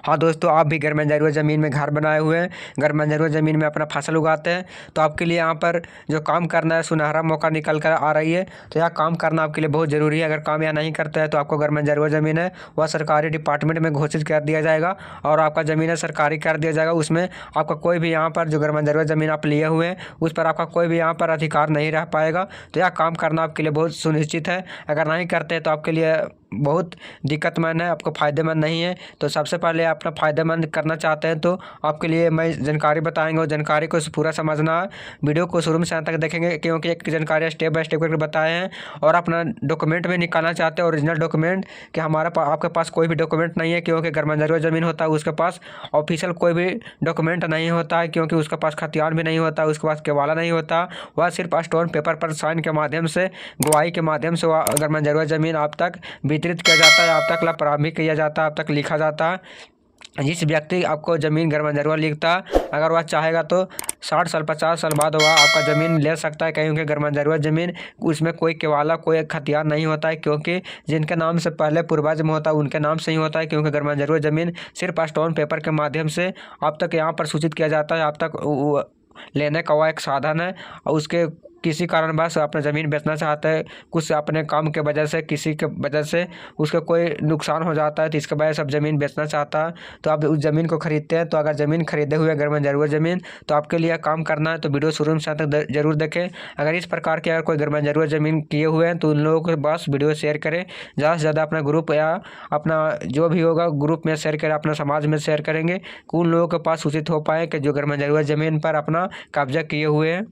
हाँ दोस्तों, आप भी घर में जरूर ज़मीन में घर बनाए हुए हैं, घर में जरूर ज़मीन में अपना फसल उगाते हैं, तो आपके लिए यहाँ पर जो काम करना है सुनहरा मौका निकल कर आ रही है। तो यह काम करना आपके लिए बहुत ज़रूरी है। अगर काम यह नहीं करते हैं तो आपको घर में जरूर ज़मीन है वह सरकारी डिपार्टमेंट में घोषित कर दिया जाएगा और आपका ज़मीन है सरकारी कर दिया जाएगा। उसमें आपका कोई भी यहाँ पर जो घर में जरूर ज़मीन आप लिए हुए हैं उस पर आपका कोई भी यहाँ पर अधिकार नहीं रह पाएगा। तो यह काम करना आपके लिए बहुत सुनिश्चित है। अगर नहीं करते तो आपके लिए बहुत दिक्कतमंद है, आपको फ़ायदेमंद नहीं है। तो सबसे पहले अपना फ़ायदेमंद करना चाहते हैं तो आपके लिए मैं जानकारी बताएंगे और जानकारी को पूरा समझना है। वीडियो को शुरू से अंत तक देखेंगे क्योंकि एक जानकारी स्टेप बाय स्टेप करके बताए हैं। और अपना डॉक्यूमेंट भी निकालना चाहते हैं ओरिजिनल डॉक्यूमेंट कि आपके पास कोई भी डॉक्यूमेंट नहीं है, क्योंकि घर में जरूर ज़मीन होता है उसके पास ऑफिशियल कोई भी डॉक्यूमेंट नहीं होता है, क्योंकि उसके पास खतियान भी नहीं होता, उसके पास केवाला नहीं होता। वह सिर्फ स्टोन पेपर पर साइन के माध्यम से, गवाही के माध्यम से वह घर में जरूर ज़मीन आप तक वितरित किया जाता है, आप तक लाभ प्रारंभिक किया जाता है, आप तक लिखा जाता है। जिस व्यक्ति आपको ज़मीन घर में जरूर लिखता है, अगर वह चाहेगा तो 60 साल 50 साल बाद वह आपका ज़मीन ले सकता है, क्योंकि घर में जरूर ज़मीन उसमें कोई केवाला कोई खतियान नहीं होता है, क्योंकि जिनके नाम से पहले पूर्वज में होता है उनके नाम से ही होता है। क्योंकि घर में जरूर ज़मीन सिर्फ स्टोन पेपर के माध्यम से आप तक यहाँ पर सूचित किया जाता है, आप तक लेने का वह एक साधन है। और उसके किसी कारणवश अपना ज़मीन बेचना चाहता है, कुछ अपने काम के वजह से किसी के वजह से उसका कोई नुकसान हो जाता है, तो इसके वजह से आप ज़मीन बेचना चाहता है तो आप उस ज़मीन को खरीदते हैं। तो अगर ज़मीन खरीदे हुए घर में जरूर ज़मीन तो आपके लिए काम करना है, तो वीडियो शुरू से अंत तक जरूर देखें। अगर इस प्रकार के अगर कोई घर में जरूर ज़मीन किए हुए हैं तो उन लोगों के पास वीडियो शेयर करें, ज़्यादा से ज़्यादा अपना ग्रुप या अपना जो भी होगा ग्रुप में शेयर करें, अपना समाज में शेयर करेंगे कि उन लोगों के पास सूचित हो पाए कि जो घर में जरूर ज़मीन पर अपना कब्जा किए हुए हैं।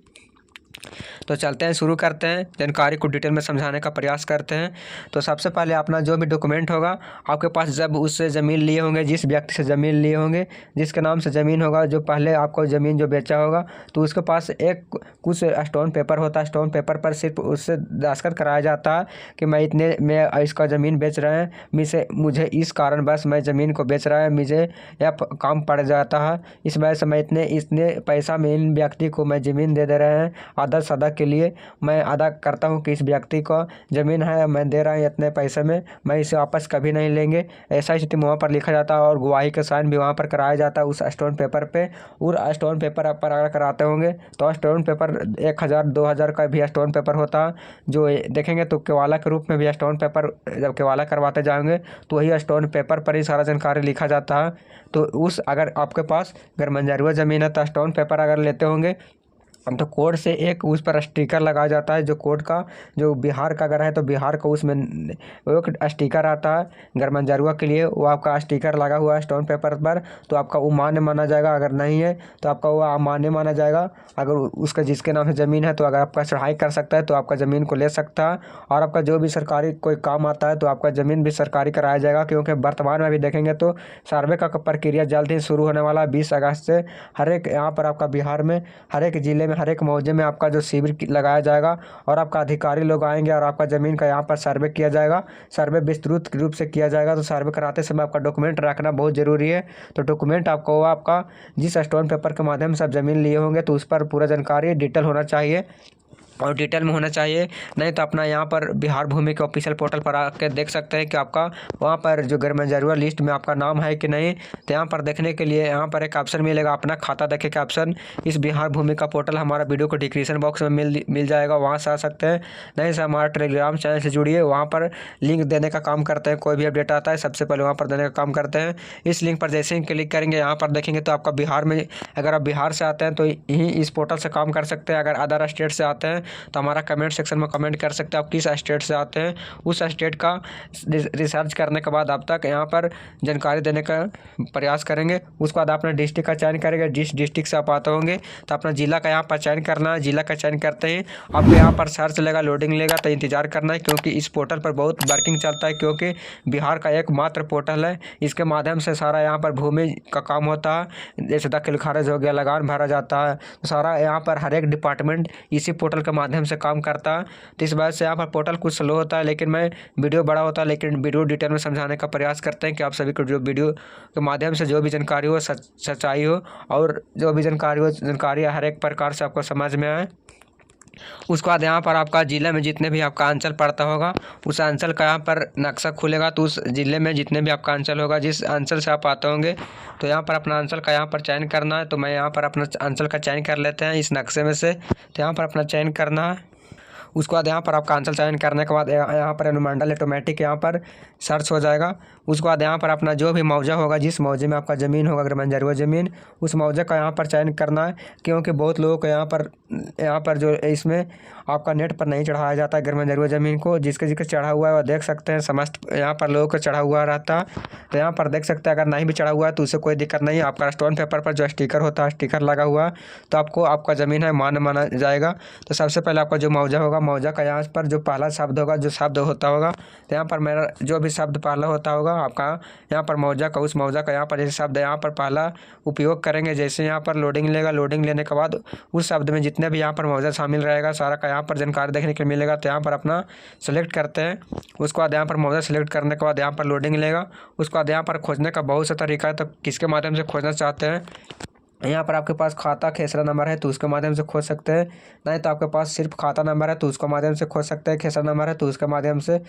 तो चलते हैं, शुरू करते हैं, जानकारी को डिटेल में समझाने का प्रयास करते हैं। तो सबसे पहले अपना जो भी डॉक्यूमेंट होगा आपके पास, जब उससे ज़मीन लिए होंगे, जिस व्यक्ति से ज़मीन लिए होंगे, जिसके नाम से ज़मीन होगा, जो पहले आपको ज़मीन जो बेचा होगा, तो उसके पास एक कुछ स्टोन पेपर होता है। स्टोन पेपर पर सिर्फ उससे दस्तखत कराया जाता है कि मैं इतने में इसका ज़मीन बेच रहे हैं, मुझे इस कारणवश मैं ज़मीन को बेच रहा है, मुझे यह काम पड़ जाता है, इस वजह से मैं इतने पैसा में इन व्यक्ति को मैं ज़मीन दे रहे हैं, आधा सदा के लिए मैं अदा करता हूं कि इस व्यक्ति को ज़मीन है, मैं दे रहा हूं इतने पैसे में, मैं इसे वापस कभी नहीं लेंगे। ऐसा स्थिति में वहाँ पर लिखा जाता है और गवाही का साइन भी वहाँ पर कराया जाता है उस स्टोन पेपर पे। और स्टोन पेपर पर अगर कराते होंगे तो स्टोन पेपर 1000 2000 का भी स्टोन पेपर होता है, जो देखेंगे तो केवाला के रूप में भी स्टोन पेपर जब केवाला करवाते जाएंगे तो वही स्टोन पेपर पर ही सारा जानकारी लिखा जाता है। तो अगर आपके पास घर में जरूर ज़मीन है तो स्टोन पेपर अगर लेते होंगे तो कोड से एक उस पर स्टिकर लगाया जाता है, जो कोड का, जो बिहार का अगर है तो बिहार का उसमें एक स्टिकर आता है घर में जरूर के लिए, वो आपका स्टिकर लगा हुआ है स्टोन पेपर पर, तो आपका वो मान्य माना जाएगा। अगर नहीं है तो आपका वो अमान्य माना जाएगा। अगर उसका जिसके नाम से ज़मीन है तो अगर आपका चढ़ाई कर सकता है तो आपका ज़मीन को ले सकता है। और आपका जो भी सरकारी कोई काम आता है तो आपका ज़मीन भी सरकारी कराया जाएगा, क्योंकि वर्तमान में भी देखेंगे तो सर्वे का प्रक्रिया जल्द ही शुरू होने वाला है 20 अगस्त से। हर एक यहाँ पर आपका बिहार में हर एक ज़िले में हर एक मौजे में आपका जो शिविर लगाया जाएगा और आपका अधिकारी लोग आएंगे और आपका ज़मीन का यहाँ पर सर्वे किया जाएगा। सर्वे विस्तृत रूप से किया जाएगा। तो सर्वे कराते समय आपका डॉक्यूमेंट रखना बहुत ज़रूरी है। तो डॉक्यूमेंट आपको आपका जिस स्टोन पेपर के माध्यम से आप ज़मीन लिए होंगे तो उस पर पूरा जानकारी डिटेल होना चाहिए और डिटेल में होना चाहिए। नहीं तो अपना यहाँ पर बिहार भूमि के ऑफिशियल पोर्टल पर आकर देख सकते हैं कि आपका वहाँ पर जो घर में जरूर लिस्ट में आपका नाम है कि नहीं। तो यहाँ पर देखने के लिए यहाँ पर एक ऑप्शन मिलेगा अपना खाता देखे का ऑप्शन। इस बिहार भूमि का पोर्टल हमारा वीडियो को डिस्क्रिप्शन बॉक्स में मिल जाएगा, वहाँ से आ सकते हैं। नहीं से हमारा टेलीग्राम चैनल से जुड़िए, वहाँ पर लिंक देने का काम करते हैं। कोई भी अपडेट आता है सबसे पहले वहाँ पर देने का काम करते हैं। इस लिंक पर जैसे ही क्लिक करेंगे यहाँ पर देखेंगे तो आपका बिहार में, अगर आप बिहार से आते हैं तो यही इस पोर्टल से काम कर सकते हैं। अगर अदर स्टेट से आते हैं तो हमारा कमेंट सेक्शन में कमेंट कर सकते हैं आप किस स्टेट से आते हैं। उस स्टेट का रिसर्च करने के बाद आप तक यहाँ पर जानकारी देने का प्रयास करेंगे। उसके बाद अपने डिस्ट्रिक्ट का चयन करेंगे, जिस डिस्ट्रिक्ट से आप आते होंगे तो अपना ज़िला का यहाँ पर चयन करना है। ज़िला का चयन करते ही आपको यहाँ पर सर्च लेगा, लोडिंग लेगा, तो इंतजार करना है, क्योंकि इस पोर्टल पर बहुत वर्किंग चलता है, क्योंकि बिहार का एकमात्र पोर्टल है। इसके माध्यम से सारा यहाँ पर भूमि का काम होता है। जैसे दाखिल खारिज हो गया, लगान भरा जाता है, तो सारा यहाँ पर हर एक डिपार्टमेंट इसी पोर्टल के माध्यम से काम करता है। तो इस वजह से यहाँ पर पोर्टल कुछ स्लो होता है, लेकिन मैं वीडियो बड़ा होता है लेकिन वीडियो डिटेल में समझाने का प्रयास करते हैं कि आप सभी को जो वीडियो के माध्यम से जो भी जानकारी हो सच्चाई हो और जो भी जानकारी हो, जानकारी हर एक प्रकार से आपको समझ में आए। उसके बाद यहाँ पर आपका जिले में जितने भी आपका अंचल पड़ता होगा उस अंचल का यहाँ पर नक्शा खुलेगा। तो उस जिले में जितने भी आपका अंचल होगा, जिस अंचल से आप आते होंगे, तो यहाँ पर अपना अंचल का यहाँ पर चयन करना है। तो मैं यहाँ पर अपना अंचल का चयन कर लेते हैं इस नक्शे में से। तो यहाँ पर अपना चयन करना है। उसके बाद यहाँ पर आपका अंचल चयन करने के बाद यहाँ पर अनुमंडल ऑटोमेटिक यहाँ पर सर्च हो जाएगा। उसके बाद यहाँ पर अपना जो भी मौजा होगा, जिस मौजे में आपका ज़मीन होगा, अगर बंजरुआ ज़मीन, उस मौजे का यहाँ पर चयन करना है। क्योंकि बहुत लोगों को यहाँ पर जो इसमें आपका नेट पर नहीं चढ़ाया जाता है अगर बंजरुआ ज़मीन को। जिसके जिसके चढ़ा हुआ है वह देख सकते हैं, समस्त यहाँ पर लोगों को चढ़ा हुआ रहता है। तो यहाँ पर देख सकते हैं, अगर नहीं भी चढ़ा हुआ है तो उससे कोई दिक्कत नहीं है। आपका स्टोन पेपर पर जो स्टिकर होता है, स्टिकर लगा हुआ है, तो आपको आपका ज़मीन है माना जाएगा। तो सबसे पहले आपका जो मौजा होगा, मौजा का यहाँ पर जो पहला शब्द होगा, जो शब्द होता होगा, तो यहाँ पर मेरा जो भी शब्द पहला होता होगा आपका यहाँ पर मौजा का, उस मौजा का यहाँ पर जैसे शब्द यहाँ पर पहला उपयोग करेंगे। जैसे यहाँ पर लोडिंग लेगा, लोडिंग लेने के बाद उस शब्द में जितने भी यहाँ पर मौजा शामिल रहेगा सारा का यहाँ पर जानकारी देखने को मिलेगा। तो यहाँ पर अपना सेलेक्ट करते हैं। उसके बाद यहाँ पर मौजा सेलेक्ट करने के बाद यहाँ पर लोडिंग लेगा। उसके बाद यहाँ पर खोजने का बहुत सा तरीका है। तो किसके माध्यम से खोजना चाहते हैं, यहाँ पर आपके पास खाता खेसरा नंबर है तो उसके माध्यम से खोज सकते हैं। नहीं तो आपके पास सिर्फ खाता नंबर है तो उसके माध्यम से खोज सकते हैं। खेसरा नंबर है तो उसके माध्यम से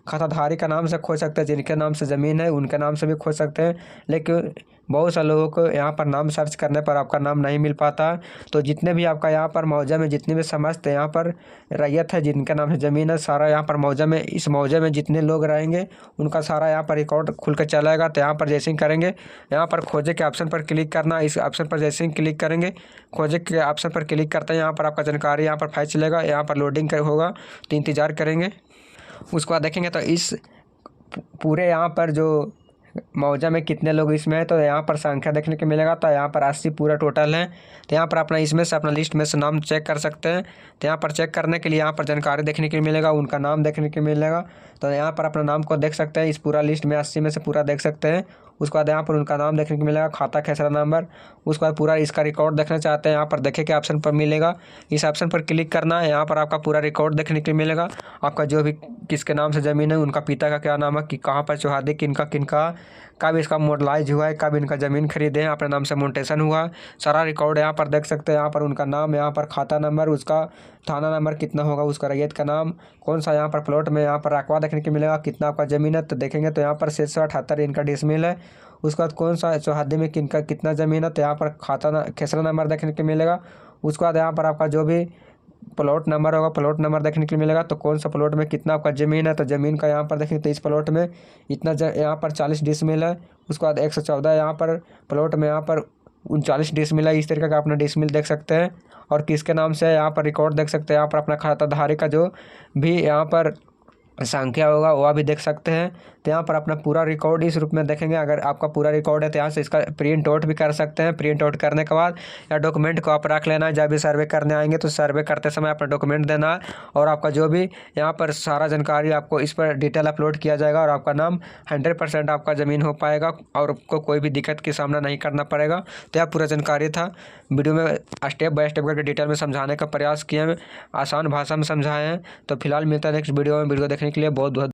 खाताधारी का नाम से खोज सकते हैं। जिनके नाम से ज़मीन है उनके नाम से भी खोज सकते हैं। लेकिन बहुत सारे लोगों को यहाँ पर नाम सर्च करने पर आपका नाम नहीं मिल पाता। तो जितने भी आपका यहाँ पर मौजा में जितने भी समस्त यहाँ पर रैयत है, जिनके नाम से ज़मीन है, सारा यहाँ पर मौजा में, इस मौजे में जितने लोग रहेंगे उनका सारा यहाँ पर रिकॉर्ड खुल कर चलेगा। तो यहाँ पर जैसे ही करेंगे, यहाँ पर खोजे के ऑप्शन पर क्लिक करना। इस ऑप्शन पर जैसे ही क्लिक करेंगे, खोजे के ऑप्शन पर क्लिक करते हैं, यहाँ पर आपका जानकारी यहाँ पर फाइल चलेगा। यहाँ पर लोडिंग होगा तो इंतज़ार करेंगे। उसके बाद देखेंगे तो इस पूरे यहाँ पर जो मौजा में कितने लोग इसमें है, तो यहाँ पर संख्या देखने को मिलेगा। तो यहाँ पर 80 पूरा टोटल है। तो यहाँ पर अपना इसमें से अपना लिस्ट में से नाम चेक कर सकते हैं। तो यहाँ पर चेक करने के लिए यहाँ पर जानकारी देखने को मिलेगा, उनका नाम देखने को मिलेगा। तो यहाँ पर अपना नाम को देख सकते हैं। इस पूरा लिस्ट में 80 में से पूरा देख सकते हैं। उसके बाद यहाँ पर उनका नाम देखने को मिलेगा, खाता खेसरा नंबर। उसके बाद पूरा इसका रिकॉर्ड देखना चाहते हैं, यहाँ पर देखे के ऑप्शन पर मिलेगा। इस ऑप्शन पर क्लिक करना है। यहाँ पर आपका पूरा रिकॉर्ड देखने को मिलेगा। आपका जो भी किसके नाम से ज़मीन है, उनका पिता का क्या नाम है, कि कहाँ पर चौहादी, किनका कब इसका मॉडलाइज हुआ है, कब इनका ज़मीन खरीदे हैं, अपने नाम से मोनेटाइजेशन हुआ, सारा रिकॉर्ड यहाँ पर देख सकते हैं। यहाँ पर उनका नाम, यहाँ पर खाता नंबर, उसका थाना नंबर कितना होगा, उसका रैयत का नाम, कौन सा यहाँ पर प्लॉट में यहाँ पर रकबा देखने को मिलेगा, कितना आपका ज़मीन है। तो देखेंगे तो यहाँ पर 678 इनका डिसमिल है। उसके बाद कौन सा चौहद्दी में किनका कितना ज़मीन है, तो यहाँ पर खेसरा नंबर देखने को मिलेगा। उसके बाद यहाँ पर आपका जो भी प्लॉट नंबर होगा, प्लॉट नंबर देखने के लिए मिलेगा। तो कौन सा प्लॉट में कितना आपका ज़मीन है, तो ज़मीन का यहाँ पर देखेंगे तो इस प्लॉट में इतना यहाँ पर 40 डिसमिल है। उसके बाद 114 यहाँ पर प्लॉट में यहाँ पर 39 डिसमिल है। इस तरीके का अपना डिसमिल देख सकते हैं। और किसके नाम से यहाँ पर रिकॉर्ड देख सकते हैं। यहाँ पर अपना खाताधारी का जो भी यहाँ पर संख्या होगा वह भी देख सकते हैं। तो यहाँ पर अपना पूरा रिकॉर्ड इस रूप में देखेंगे। अगर आपका पूरा रिकॉर्ड है तो यहाँ से इसका प्रिंट आउट भी कर सकते हैं। प्रिंट आउट करने के बाद या डॉक्यूमेंट को आप रख लेना है। जब भी सर्वे करने आएंगे तो सर्वे करते समय अपना डॉक्यूमेंट देना है। और आपका जो भी यहाँ पर सारा जानकारी आपको इस पर डिटेल अपलोड किया जाएगा। और आपका नाम 100% आपका ज़मीन हो पाएगा और आपको कोई भी दिक्कत की सामना नहीं करना पड़ेगा। तो यह पूरा जानकारी था। वीडियो में स्टेप बाय स्टेप करके डिटेल में समझाने का प्रयास किए हैं, आसान भाषा में समझाए हैं। तो फिलहाल मिलता है नेक्स्ट वीडियो में। वीडियो देखने के लिए बहुत बहुत